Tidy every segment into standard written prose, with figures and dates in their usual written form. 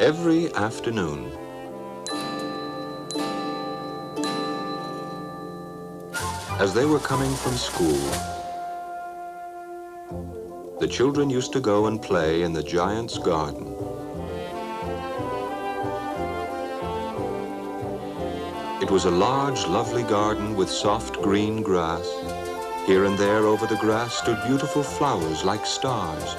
every afternoon. As they were coming from school, the children used to go and play in the giant's garden. It was a large, lovely garden with soft green grass. Here and there over the grass stood beautiful flowers like stars.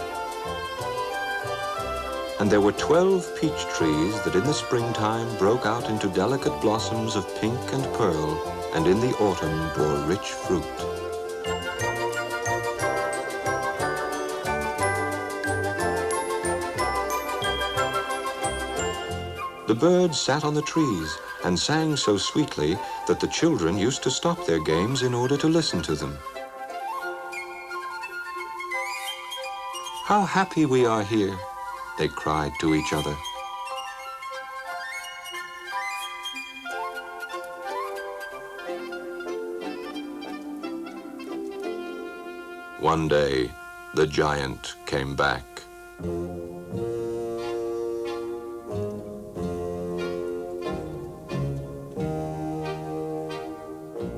And there were 12 peach trees that in the springtime broke out into delicate blossoms of pink and pearl, and in the autumn bore rich fruit. The birds sat on the trees and sang so sweetly that the children used to stop their games in order to listen to them. "How happy we are here," they cried to each other. One day, the giant came back.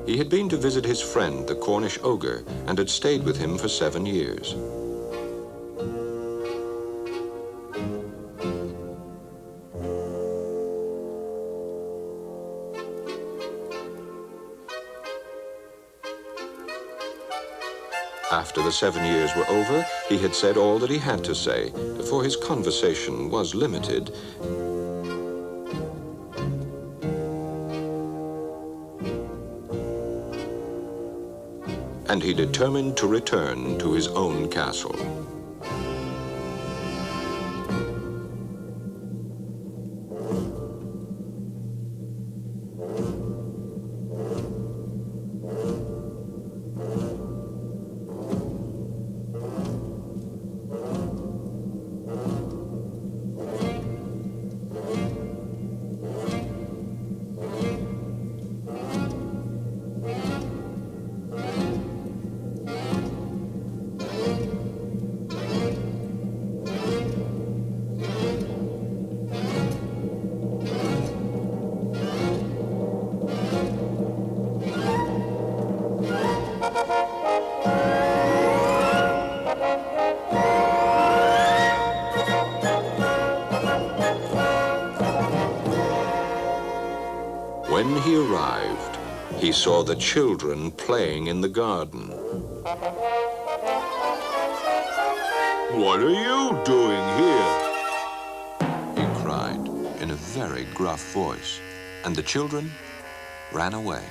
He had been to visit his friend, the Cornish ogre, and had stayed with him for 7 years. After the 7 years were over, he had said all that he had to say, for his conversation was limited. And he determined to return to his own castle. When he arrived, he saw the children playing in the garden. "What are you doing here?" he cried in a very gruff voice, and the children ran away.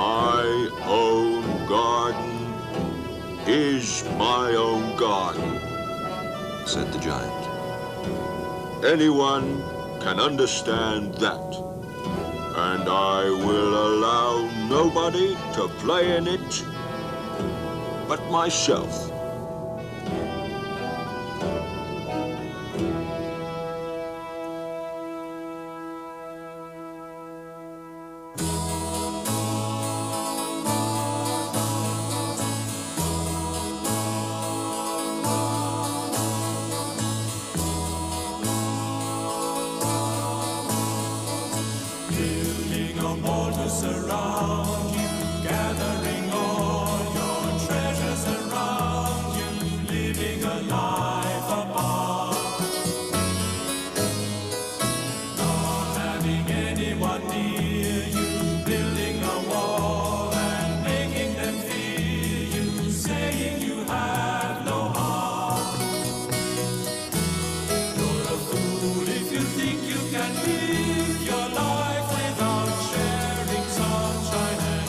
"My own garden is my own garden," said the giant. "Anyone can understand that, and I will allow nobody to play in it but myself." Surround you, gathering all your treasures around you, living a life apart. Not having anyone near you, building a wall and making them fear you, saying you have no heart. You're a fool if you think you can live your life without sharing sunshine and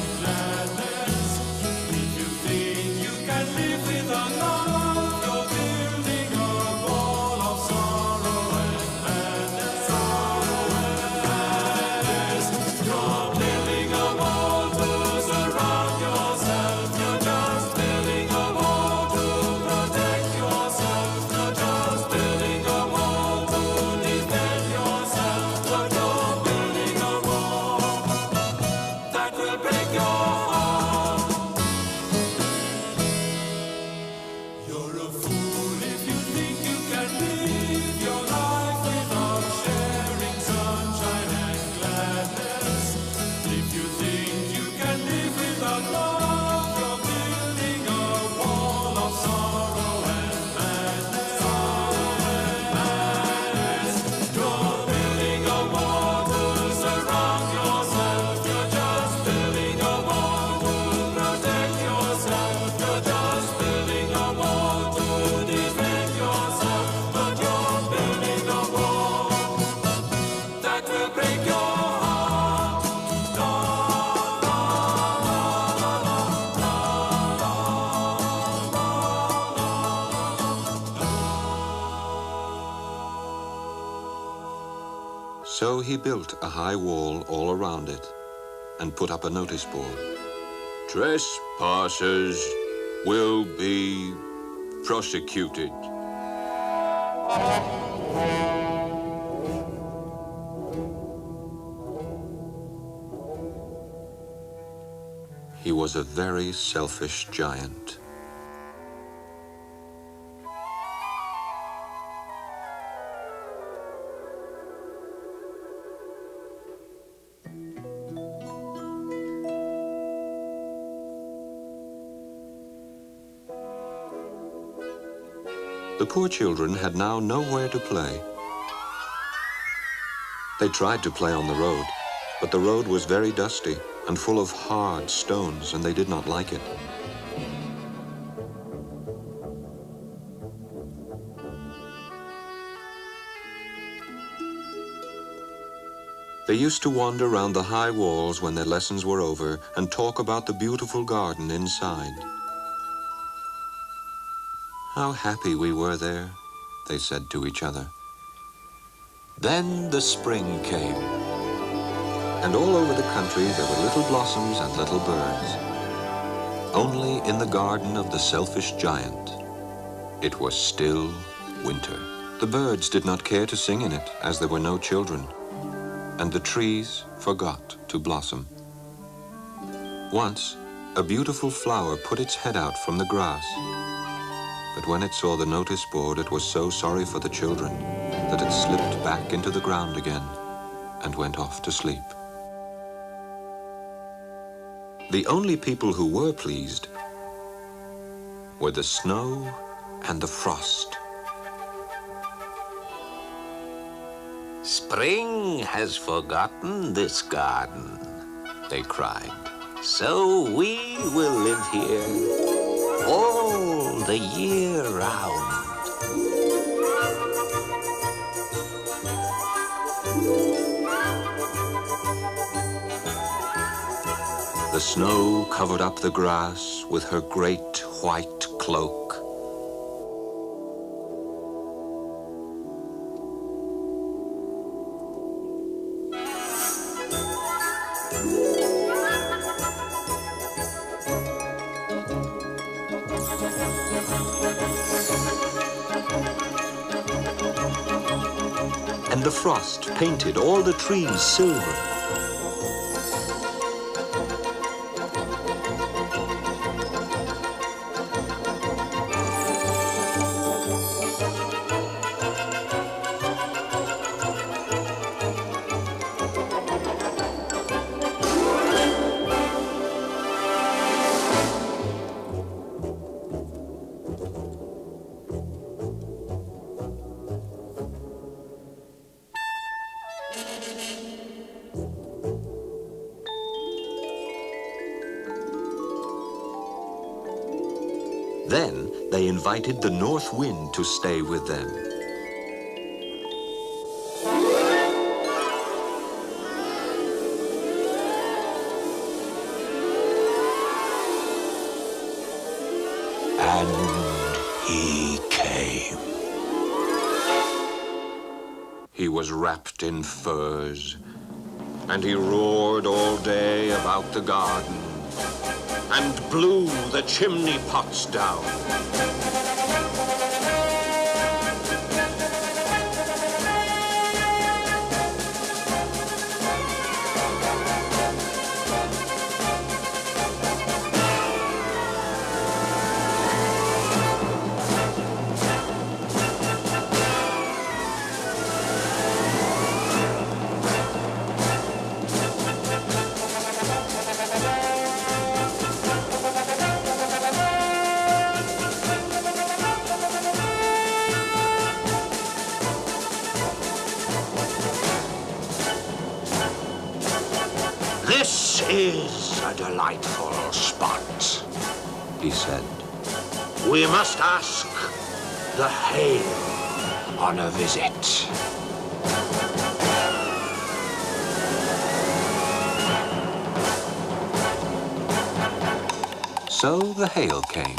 So he built a high wall all around it and put up a notice board. Trespassers will be prosecuted. He was a very selfish giant. The poor children had now nowhere to play. They tried to play on the road, but the road was very dusty and full of hard stones, and they did not like it. They used to wander round the high walls when their lessons were over and talk about the beautiful garden inside. How happy we were there, they said to each other. Then the spring came, and all over the country there were little blossoms and little birds. Only in the garden of the selfish giant, it was still winter. The birds did not care to sing in it, as there were no children, and the trees forgot to blossom. Once, a beautiful flower put its head out from the grass. But when it saw the notice board, it was so sorry for the children that it slipped back into the ground again and went off to sleep. The only people who were pleased were the snow and the frost. Spring has forgotten this garden, they cried. So we will live here all the year round. The snow covered up the grass with her great white cloak. And the frost painted all the trees silver. Then they invited the north wind to stay with them. And he came. He was wrapped in furs, and he roared all day about the garden and blew the chimney pots down. This is a delightful spot, he said. We must ask the hail on a visit. So the hail came.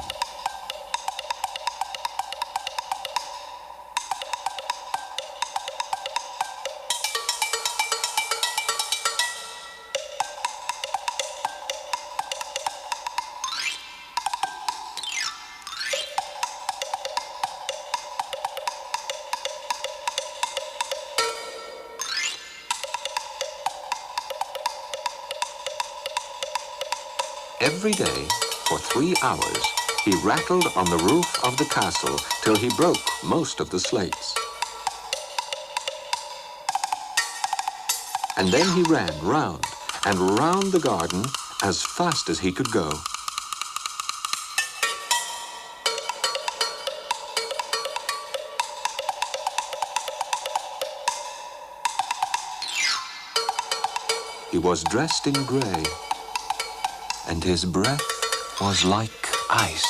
Every day, for 3 hours, he rattled on the roof of the castle till he broke most of the slates. And then he ran round and round the garden as fast as he could go. He was dressed in grey, and his breath was like ice.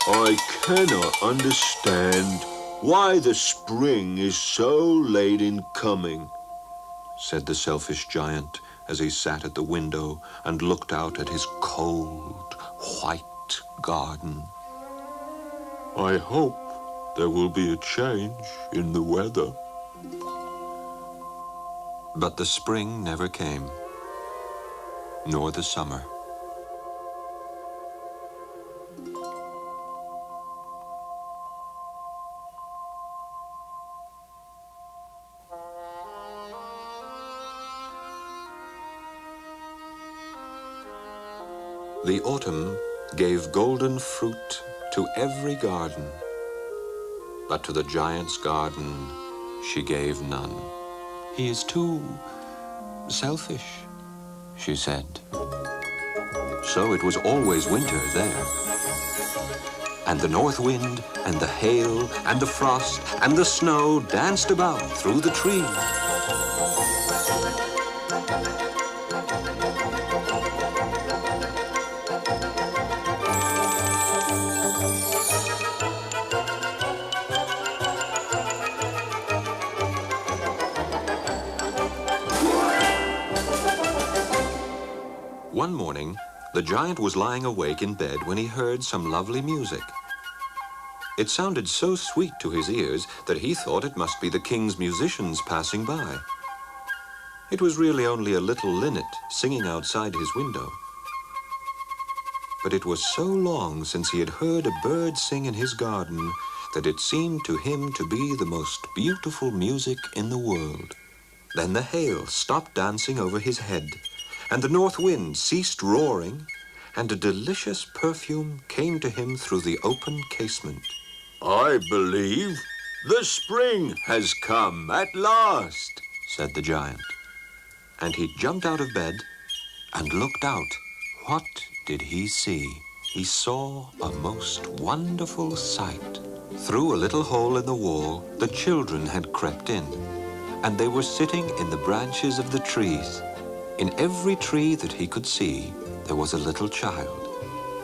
I cannot understand why the spring is so late in coming, said the selfish giant as he sat at the window and looked out at his cold, white garden. I hope there will be a change in the weather. But the spring never came, nor the summer. The autumn gave golden fruit to every garden, but to the giant's garden she gave none. He is too selfish, she said. So it was always winter there. And the north wind and the hail and the frost and the snow danced about through the trees. One morning, the giant was lying awake in bed when he heard some lovely music. It sounded so sweet to his ears that he thought it must be the king's musicians passing by. It was really only a little linnet singing outside his window. But it was so long since he had heard a bird sing in his garden that it seemed to him to be the most beautiful music in the world. Then the hail stopped dancing over his head, and the north wind ceased roaring, and a delicious perfume came to him through the open casement. I believe the spring has come at last, said the giant. And he jumped out of bed and looked out. What did he see? He saw a most wonderful sight. Through a little hole in the wall, the children had crept in, and they were sitting in the branches of the trees. In every tree that he could see, there was a little child.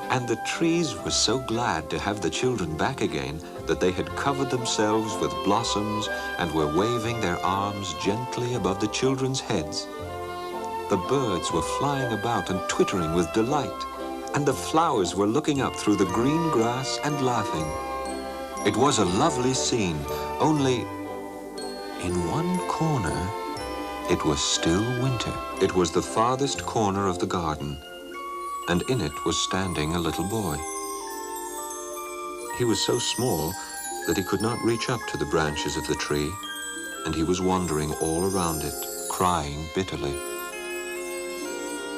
And the trees were so glad to have the children back again that they had covered themselves with blossoms and were waving their arms gently above the children's heads. The birds were flying about and twittering with delight, and the flowers were looking up through the green grass and laughing. It was a lovely scene, only in one corner, it was still winter. It was the farthest corner of the garden, and in it was standing a little boy. He was so small that he could not reach up to the branches of the tree, and he was wandering all around it, crying bitterly.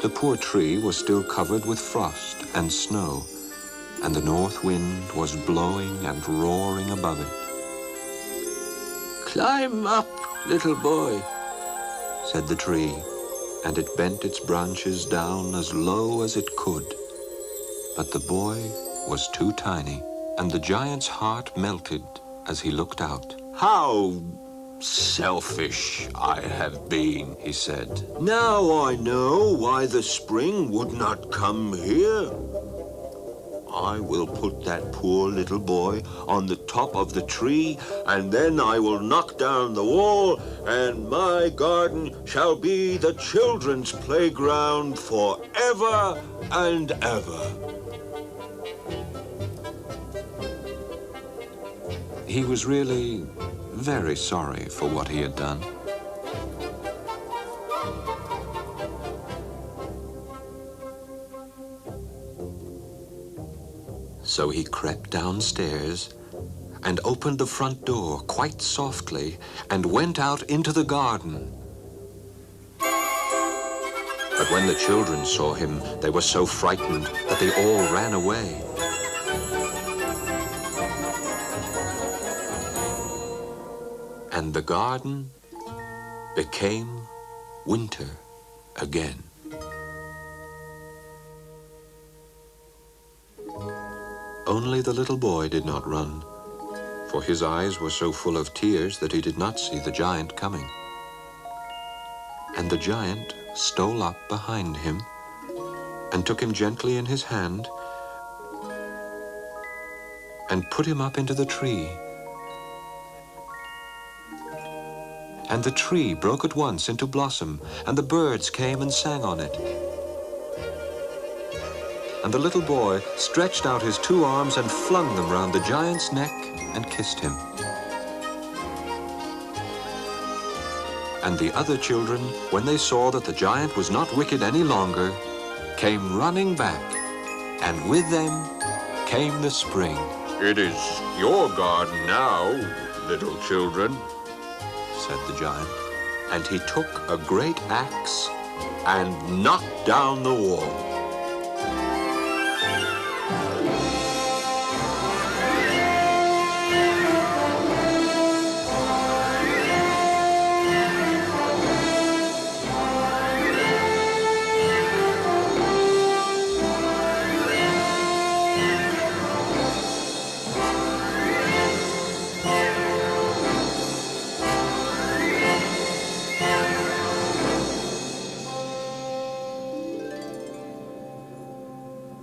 The poor tree was still covered with frost and snow, and the north wind was blowing and roaring above it. Climb up, little boy, said the tree, and it bent its branches down as low as it could. But the boy was too tiny, and the giant's heart melted as he looked out. How selfish I have been, he said. Now I know why the spring would not come here. I will put that poor little boy on the top of the tree, and then I will knock down the wall, and my garden shall be the children's playground forever and ever. He was really very sorry for what he had done. So he crept downstairs and opened the front door quite softly and went out into the garden. But when the children saw him, they were so frightened that they all ran away. And the garden became winter again. Only the little boy did not run, for his eyes were so full of tears that he did not see the giant coming. And the giant stole up behind him and took him gently in his hand and put him up into the tree. And the tree broke at once into blossom, and the birds came and sang on it. And the little boy stretched out his 2 arms and flung them round the giant's neck and kissed him. And the other children, when they saw that the giant was not wicked any longer, came running back, and with them came the spring. It is your garden now, little children, said the giant, and he took a great axe and knocked down the wall.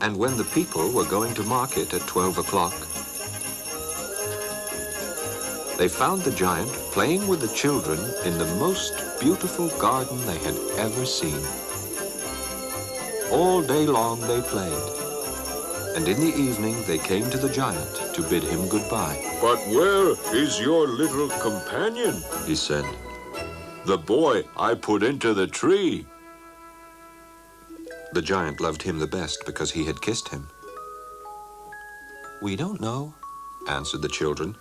And when the people were going to market at 12 o'clock, they found the giant playing with the children in the most beautiful garden they had ever seen. All day long they played, and in the evening they came to the giant to bid him goodbye. But where is your little companion? He said. The boy I put into the tree. The giant loved him the best because he had kissed him. We don't know, answered the children.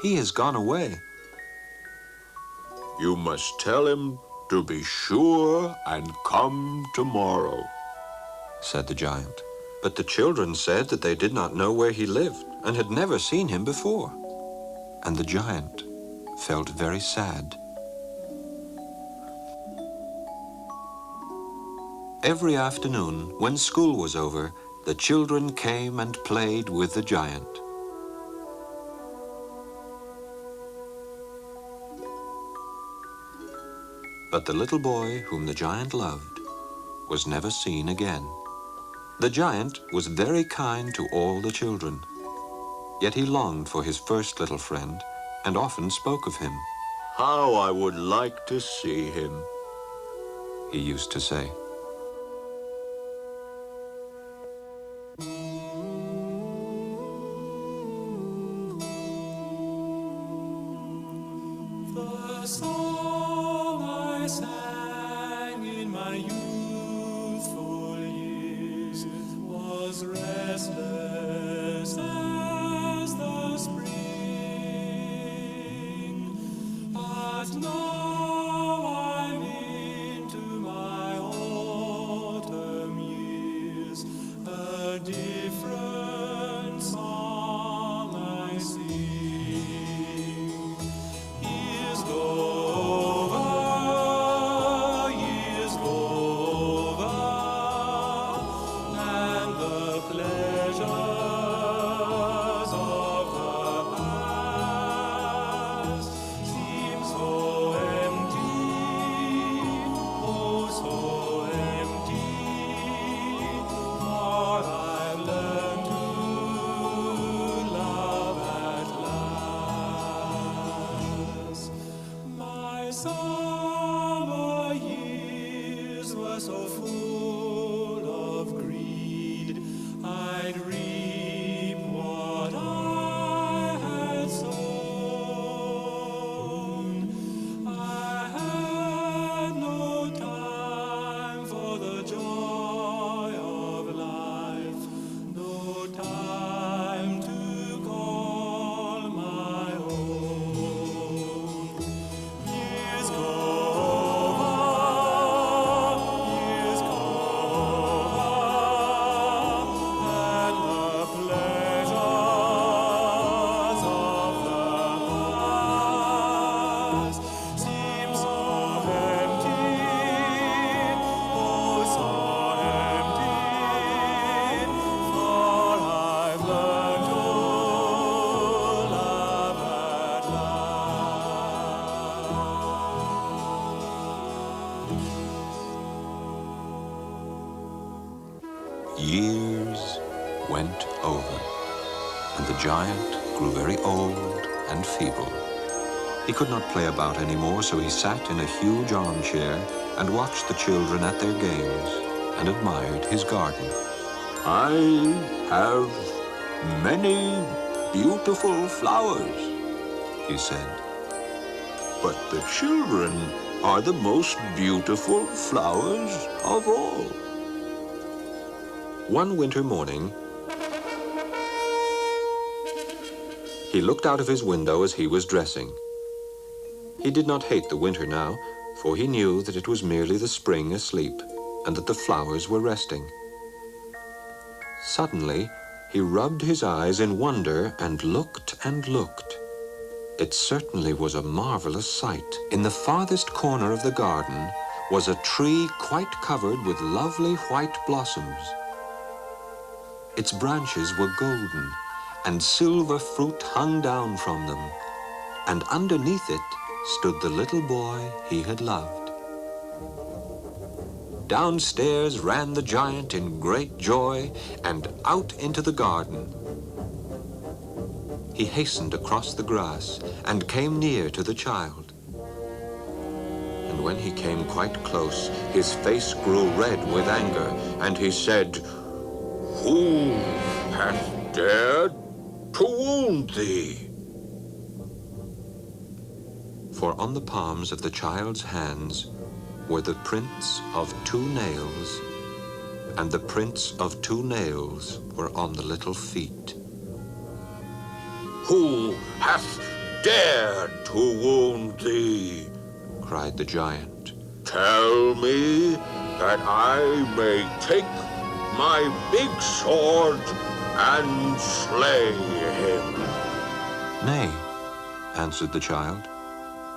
He has gone away. You must tell him to be sure and come tomorrow, said the giant. But the children said that they did not know where he lived and had never seen him before. And the giant felt very sad. Every afternoon, when school was over, the children came and played with the giant. But the little boy whom the giant loved was never seen again. The giant was very kind to all the children, yet he longed for his first little friend and often spoke of him. How I would like to see him, he used to say. The song I sang in my youthful years was restless as the spring, but now I'm into my autumn years, a different song I sing. Years go over, and the pleasures of the past seem so empty, oh so empty, for I've learned to love at last. My summer years were so full of greed, I'd reap what I had sown. I had no time for the joy of life, no time Years went over, and the giant grew very old and feeble. He could not play about anymore, so he sat in a huge armchair and watched the children at their games and admired his garden. I have many beautiful flowers, He said. but the children are the most beautiful flowers of all. One winter morning, he looked out of his window as he was dressing. He did not hate the winter now, for he knew that it was merely the spring asleep and that the flowers were resting. Suddenly, he rubbed his eyes in wonder and looked and looked. It certainly was a marvelous sight. In the farthest corner of the garden was a tree quite covered with lovely white blossoms. Its branches were golden, and silver fruit hung down from them, and underneath it stood the little boy he had loved. Downstairs ran the giant in great joy and out into the garden. He hastened across the grass and came near to the child. And when he came quite close, his face grew red with anger, and he said, Who hath dared to wound thee? For on the palms of the child's hands were the prints of 2 nails, and the prints of 2 nails were on the little feet. Who hath dared to wound thee? Cried the giant. Tell me that I may take my big sword and slay him. Nay, answered the child,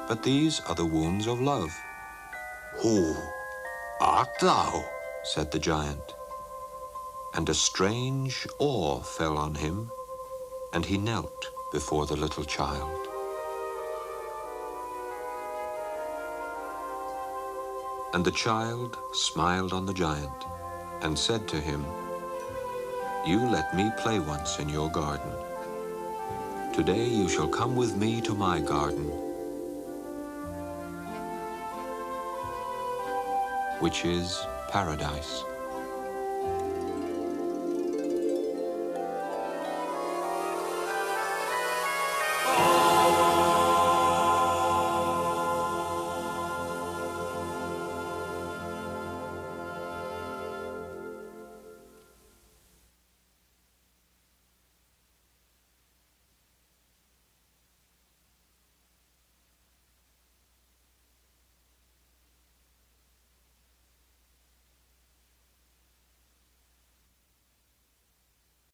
but these are the wounds of love. Who art thou? Said the giant, and a strange awe fell on him, and he knelt before the little child. And the child smiled on the giant and said to him, You let me play once in your garden. Today you shall come with me to my garden, which is paradise.